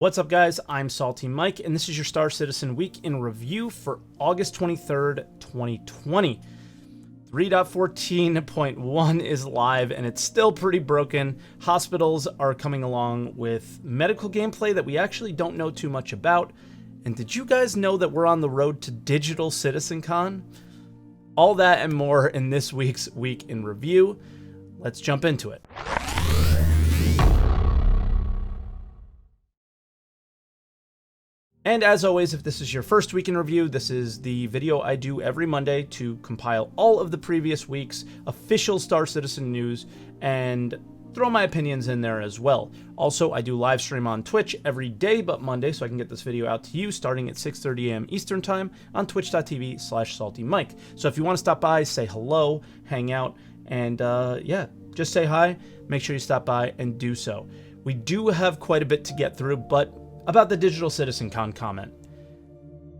What's up, guys? I'm SaltEMike, and this is your Star Citizen Week in Review for August 23rd, 2020. 3.14.1 is live, and it's still pretty broken. Hospitals are coming along with medical gameplay that we actually don't know too much about. And did you guys know that we're on the road to digital Citizencon? All that and more in this week's Week in Review. Let's jump into it. And as always, if this is your first week in review, this is the video I do every Monday to compile all of the previous week's official Star Citizen news and throw my opinions in there as well. Also, I do live stream on Twitch every day but Monday, so I can get this video out to you starting at 6:30 a.m. Eastern Time on twitch.tv/SaltEMike. So if you want to stop by, say hello, hang out, and yeah, just say hi. Make sure you stop by and do so. We do have quite a bit to get through, but about the digital Citizencon comment.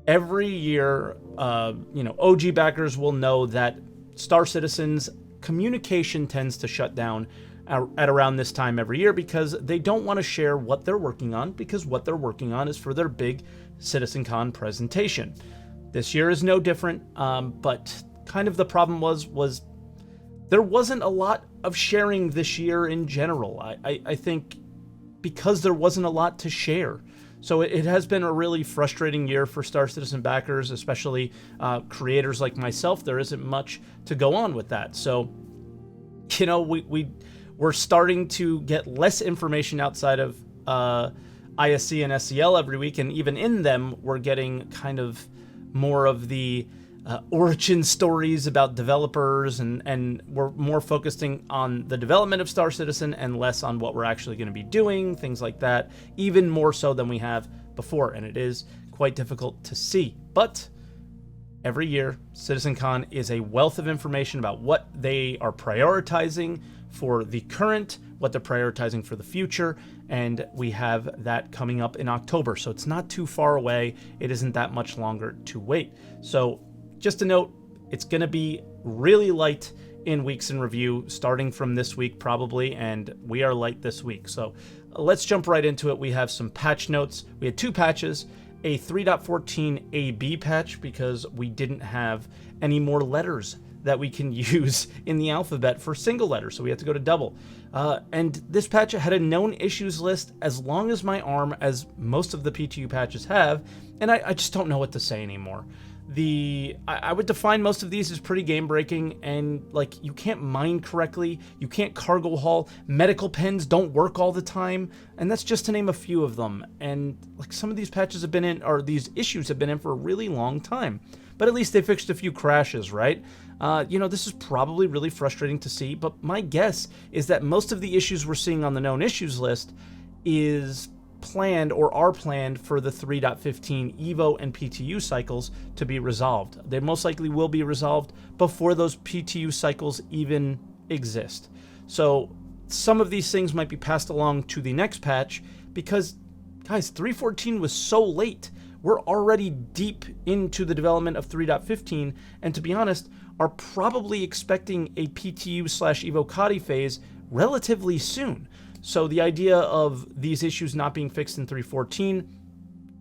Every year, OG backers will know that Star Citizen's communication tends to shut down at around this time every year because they don't want to share what they're working on, because what they're working on is for their big Citizencon presentation. This year is no different, but kind of the problem was there wasn't a lot of sharing this year in general. I think because there wasn't a lot to share. So it has been a really frustrating year for Star Citizen backers, especially creators like myself. There isn't much to go on with that. So, you know, we're starting to get less information outside of ISC and SCL every week, and even in them, we're getting kind of more of the origin stories about developers, and we're more focusing on the development of Star Citizen and less on what we're actually going to be doing, things like that, even more so than we have before, and it is quite difficult to see. But every year, CitizenCon is a wealth of information about what they are prioritizing for the current, what they're prioritizing for the future, and we have that coming up in October, so it's not too far away. It isn't that much longer to wait. So just a note, it's going to be really light in weeks in review, starting from this week probably, and we are light this week. So let's jump right into it. We have some patch notes. We had two patches, a 3.14 AB patch because we didn't have any more letters that we can use in the alphabet for single letters, so we had to go to double. And this patch had a known issues list as long as my arm, as most of the PTU patches have, and I just don't know what to say anymore. I would define most of these as pretty game-breaking, and like, you can't mine correctly, you can't cargo haul, medical pens don't work all the time, and that's just to name a few of them. And like, some of these patches have been in, or these issues have been in for a really long time, but at least they fixed a few crashes, right? This is probably really frustrating to see, but my guess is that most of the issues we're seeing on the known issues list is planned or are planned for the 3.15 EVO and PTU cycles to be resolved. They most likely will be resolved before those PTU cycles even exist. So some of these things might be passed along to the next patch because, guys, 3.14 was so late. We're already deep into the development of 3.15, and to be honest, are probably expecting a PTU/EVO CODI phase relatively soon. So the idea of these issues not being fixed in 3.14,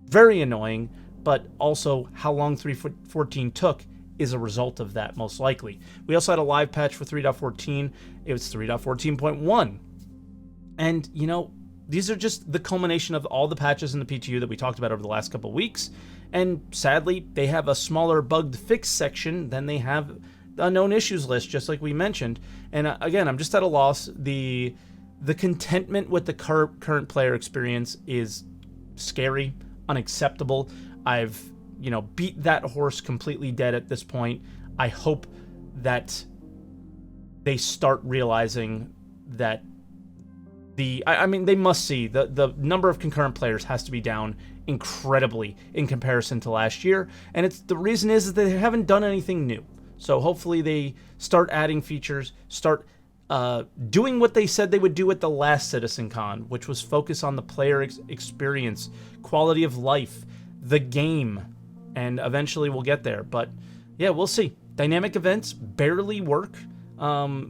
very annoying, but also how long 3.14 took is a result of that, most likely. We also had a live patch for 3.14. It was 3.14.1. And, you know, these are just the culmination of all the patches in the PTU that we talked about over the last couple weeks. And sadly, they have a smaller bugged fix section than they have a known issues list, just like we mentioned. And again, I'm just at a loss. The contentment with the current player experience is scary, unacceptable. I've, beat that horse completely dead at this point. I hope that they start realizing that they must see the number of concurrent players has to be down incredibly in comparison to last year. And the reason is that they haven't done anything new. So hopefully they start adding features, start doing what they said they would do at the last CitizenCon, which was focus on the player experience, quality of life, the game, and eventually we'll get there. But yeah, we'll see. Dynamic events barely work.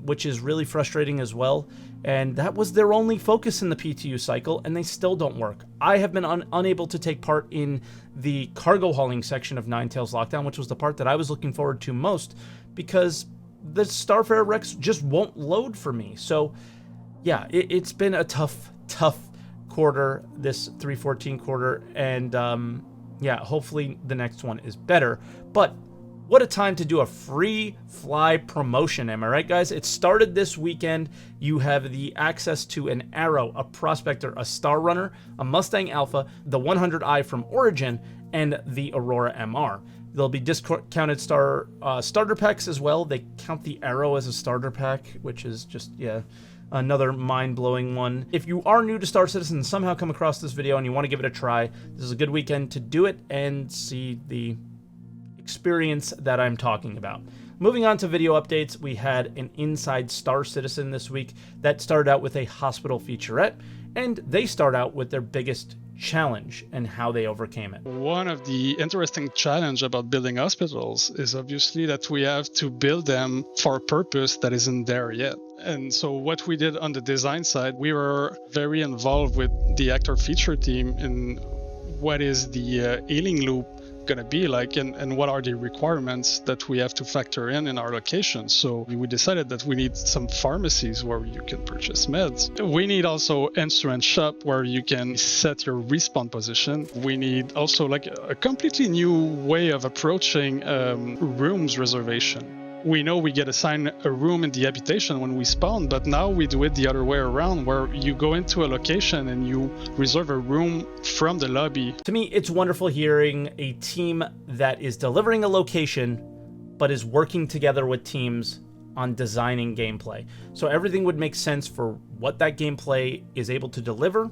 which is really frustrating as well. And that was their only focus in the PTU cycle, and they still don't work. I have been unable to take part in the cargo hauling section of Ninetales Lockdown, which was the part that I was looking forward to most, because the Starfarer Rex just won't load for me. So yeah, it's been a tough quarter, this 3.14 quarter, and yeah, hopefully the next one is better. But what a time to do a free fly promotion, am I right, guys? It started this weekend. You have the access to an Arrow, a Prospector, a Star Runner, a Mustang Alpha, the 100i from Origin, and the Aurora MR. There'll be discounted starter packs as well. They count the Arrow as a starter pack, which is just, yeah, another mind-blowing one. If you are new to Star Citizen and somehow come across this video and you want to give it a try, this is a good weekend to do it and see the experience that I'm talking about. Moving on to video updates, we had an Inside Star Citizen this week that started out with a hospital featurette, and they start out with their biggest challenge and how they overcame it. One of the interesting challenges about building hospitals is obviously that we have to build them for a purpose that isn't there yet. And so what we did on the design side, we were very involved with the actor feature team in what is the healing loop going to be like, and what are the requirements that we have to factor in our location. So we decided that we need some pharmacies where you can purchase meds. We need also instrument shop where you can set your respawn position. We need also like a completely new way of approaching rooms reservation. We know we get assigned a room in the habitation when we spawn, but now we do it the other way around, where you go into a location and you reserve a room from the lobby. To me, it's wonderful hearing a team that is delivering a location, but is working together with teams on designing gameplay. So everything would make sense for what that gameplay is able to deliver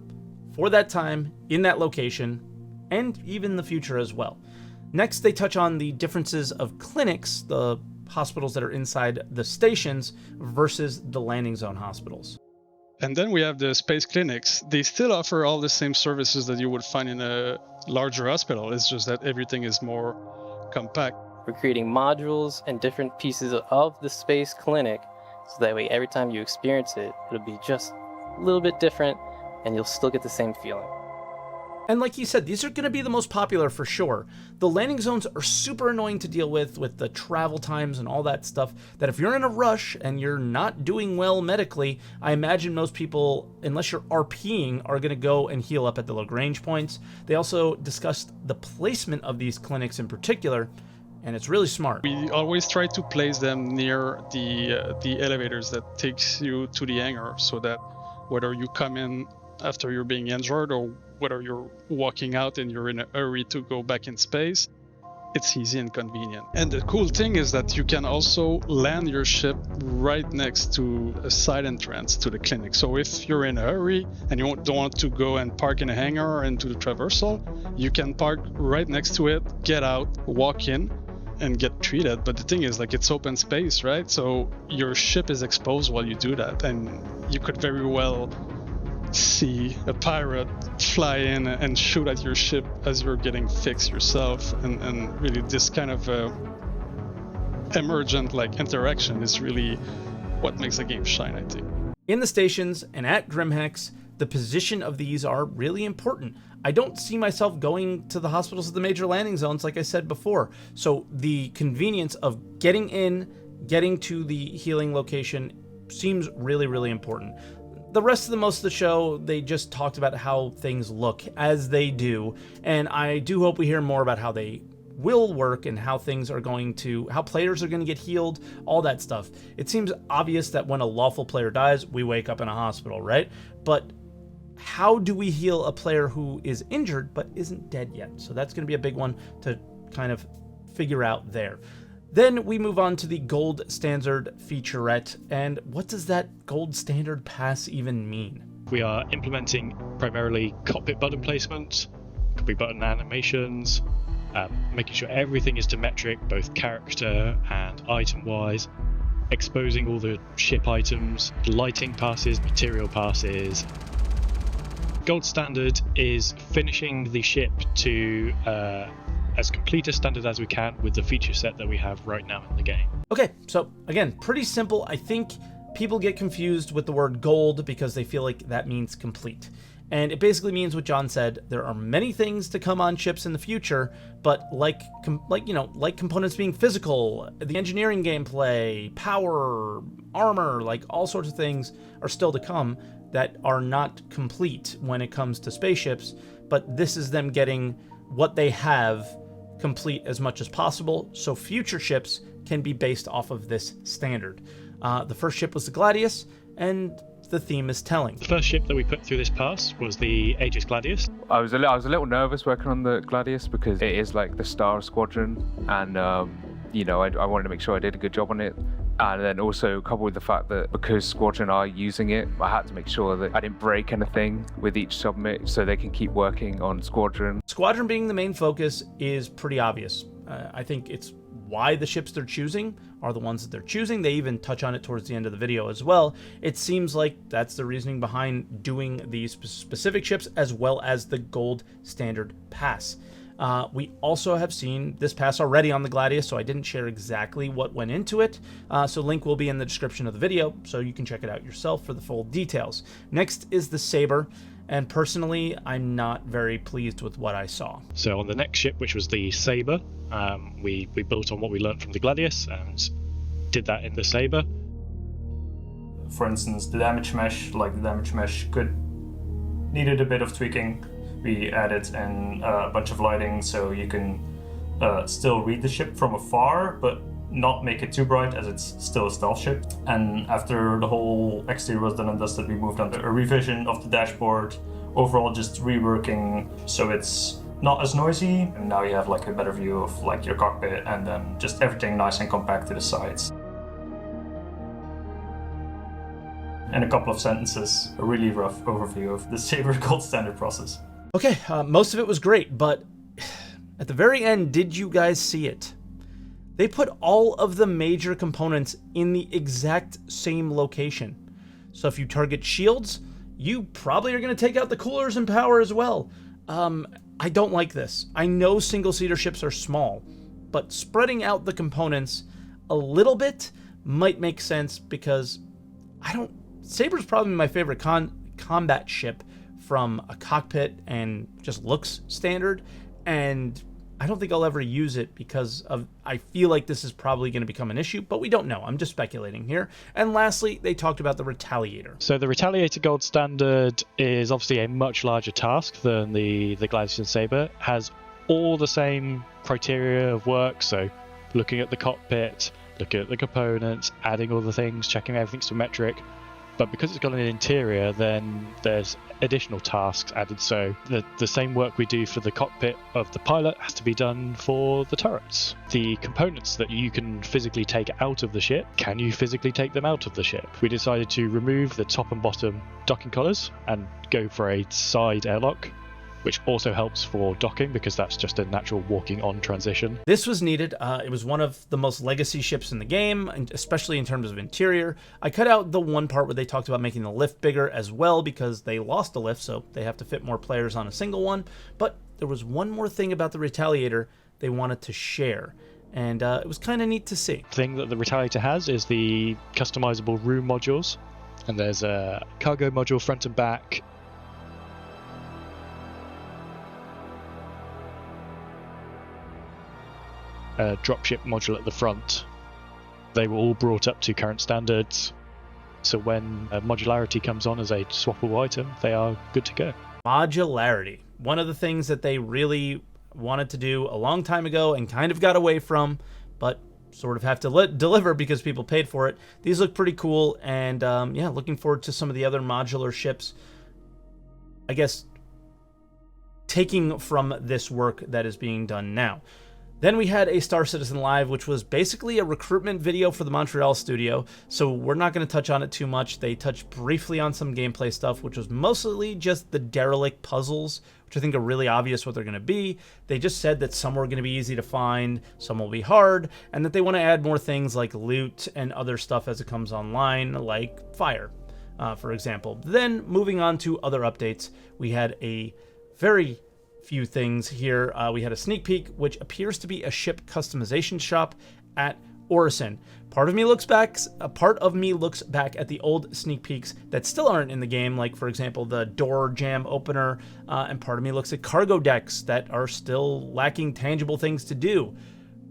for that time, in that location, and even the future as well. Next, they touch on the differences of clinics, the hospitals that are inside the stations versus the landing zone hospitals. And then we have the space clinics. They still offer all the same services that you would find in a larger hospital. It's just that everything is more compact. We're creating modules and different pieces of the space clinic, so that way every time you experience it, it'll be just a little bit different and you'll still get the same feeling. And like you said, these are going to be the most popular for sure. The landing zones are super annoying to deal with the travel times and all that stuff, that if you're in a rush and you're not doing well medically, I imagine most people, unless you're RPing, are going to go and heal up at the Lagrange points. They also discussed the placement of these clinics in particular, and it's really smart. We always try to place them near the elevators that takes you to the hangar, so that whether you come in after you're being injured or whether you're walking out and you're in a hurry to go back in space, it's easy and convenient. And the cool thing is that you can also land your ship right next to a side entrance to the clinic. So if you're in a hurry and you don't want to go and park in a hangar and do the traversal, you can park right next to it, get out, walk in, and get treated. But the thing is, like, it's open space, right? So your ship is exposed while you do that, and you could very well see a pirate fly in and shoot at your ship as you're getting fixed yourself, and really this kind of emergent like interaction is really what makes the game shine, I think. In the stations and at Grimhex, the position of these are really important. I don't see myself going to the hospitals at the major landing zones, like I said before. So the convenience of getting in, getting to the healing location seems really, really important. The rest of most of the show, they just talked about how things look, as they do, and I do hope we hear more about how they will work and how things are going to, how players are going to get healed, all that stuff. It seems obvious that when a lawful player dies, we wake up in a hospital, right? But how do we heal a player who is injured but isn't dead yet? So that's going to be a big one to kind of figure out there. Then we move on to the gold standard featurette, and what does that gold standard pass even mean? We are implementing primarily cockpit button placement, cockpit button animations, making sure everything is symmetric, both character and item-wise, exposing all the ship items, lighting passes, material passes. Gold standard is finishing the ship to as complete a standard as we can with the feature set that we have right now in the game. Okay, so again, pretty simple. I think people get confused with the word gold because they feel like that means complete. And it basically means what John said. There are many things to come on ships in the future, but like components being physical, the engineering gameplay, power, armor, like all sorts of things are still to come that are not complete when it comes to spaceships, but this is them getting what they have complete as much as possible, so future ships can be based off of this standard. The first ship was the Gladius, and the theme is telling. The first ship that we put through this pass was the Aegis Gladius. I was a little nervous working on the Gladius because it is like the star squadron, and I wanted to make sure I did a good job on it. And then also coupled with the fact that because Squadron are using it, I had to make sure that I didn't break anything with each submit so they can keep working on Squadron. Squadron being the main focus is pretty obvious. I think it's why the ships they're choosing are the ones that they're choosing. They even touch on it towards the end of the video as well. It seems like that's the reasoning behind doing these specific ships as well as the gold standard pass. We also have seen this pass already on the Gladius, so I didn't share exactly what went into it. So link will be in the description of the video, so you can check it out yourself for the full details. Next is the Saber, and personally, I'm not very pleased with what I saw. So on the next ship, which was the Saber, we built on what we learned from the Gladius and did that in the Saber. For instance, the damage mesh, needed a bit of tweaking. We added in a bunch of lighting so you can still read the ship from afar, but not make it too bright as it's still a stealth ship. And after the whole exterior was done and dusted, we moved on to a revision of the dashboard. Overall, just reworking so it's not as noisy. And now you have like a better view of like your cockpit, and then just everything nice and compact to the sides. In a couple of sentences, a really rough overview of the Saber gold standard process. Okay, most of it was great, but at the very end, did you guys see it? They put all of the major components in the exact same location. So if you target shields, you probably are going to take out the coolers and power as well. I don't like this. I know single-seater ships are small, but spreading out the components a little bit might make sense because Saber's probably my favorite combat ship from a cockpit and just looks standard, and I don't think I'll ever use it because I feel like this is probably going to become an issue, but we don't know. I'm just speculating here. And lastly, they talked about the Retaliator. So the Retaliator gold standard is obviously a much larger task than the Gladius and Saber. Has all the same criteria of work, so looking at the cockpit, looking at the components, adding all the things, checking everything's symmetric. But because it's got an interior, then there's additional tasks added. So the same work we do for the cockpit of the pilot has to be done for the turrets. The components that you can physically take out of the ship, can you physically take them out of the ship? We decided to remove the top and bottom docking collars and go for a side airlock, which also helps for docking because that's just a natural walking on transition. This was needed. It was one of the most legacy ships in the game, and especially in terms of interior. I cut out the one part where they talked about making the lift bigger as well because they lost the lift, so they have to fit more players on a single one. But there was one more thing about the Retaliator they wanted to share, and it was kind of neat to see. The thing that the Retaliator has is the customizable room modules, and there's a cargo module front and back, a dropship module at the front. They were all brought up to current standards, so when modularity comes on as a swappable item, they are good to go. Modularity. One of the things that they really wanted to do a long time ago and kind of got away from, but sort of have to deliver because people paid for it. These look pretty cool, and yeah, looking forward to some of the other modular ships, I guess, taking from this work that is being done now. Then we had a Star Citizen Live, which was basically a recruitment video for the Montreal studio, so we're not going to touch on it too much. They touched briefly on some gameplay stuff, which was mostly just the derelict puzzles, which I think are really obvious what they're going to be. They just said that some were going to be easy to find, some will be hard, and that they want to add more things like loot and other stuff as it comes online, like fire, for example. Then, moving on to other updates, we had a very few things here. We had a sneak peek, which appears to be a ship customization shop at Orison. Part of me looks back at the old sneak peeks that still aren't in the game, like for example the door jam opener, and part of me looks at cargo decks that are still lacking tangible things to do.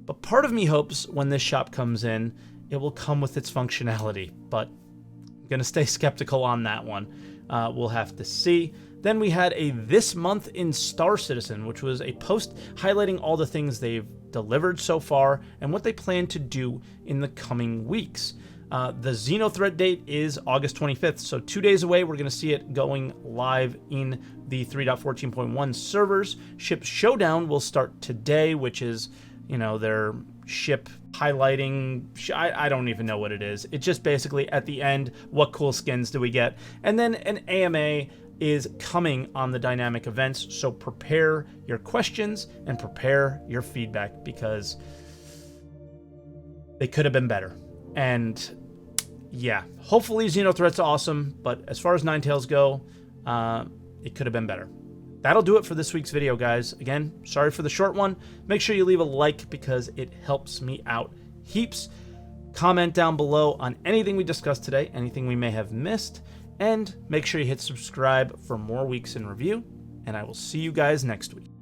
But part of me hopes when this shop comes in, it will come with its functionality, but I'm gonna stay skeptical on that one. We'll have to see. Then we had a This Month in Star Citizen, which was a post highlighting all the things they've delivered so far and what they plan to do in the coming weeks. The Xenothreat date is August 25th, so 2 days away. We're going to see it going live in the 3.14.1 servers. Ship Showdown will start today, which is, their ship highlighting. I don't even know what it is. It's just basically at the end, what cool skins do we get? And then an AMA is coming on the dynamic events, so prepare your questions and prepare your feedback, because they could have been better. And yeah, hopefully Xenothreat's awesome, but as far as Ninetales go, it could have been better. That'll do it for this week's video, guys. Again, sorry for the short one. Make sure you leave a like because it helps me out heaps. Comment down below on anything we discussed today, anything we may have missed, and make sure you hit subscribe for more weeks in review, and I will see you guys next week.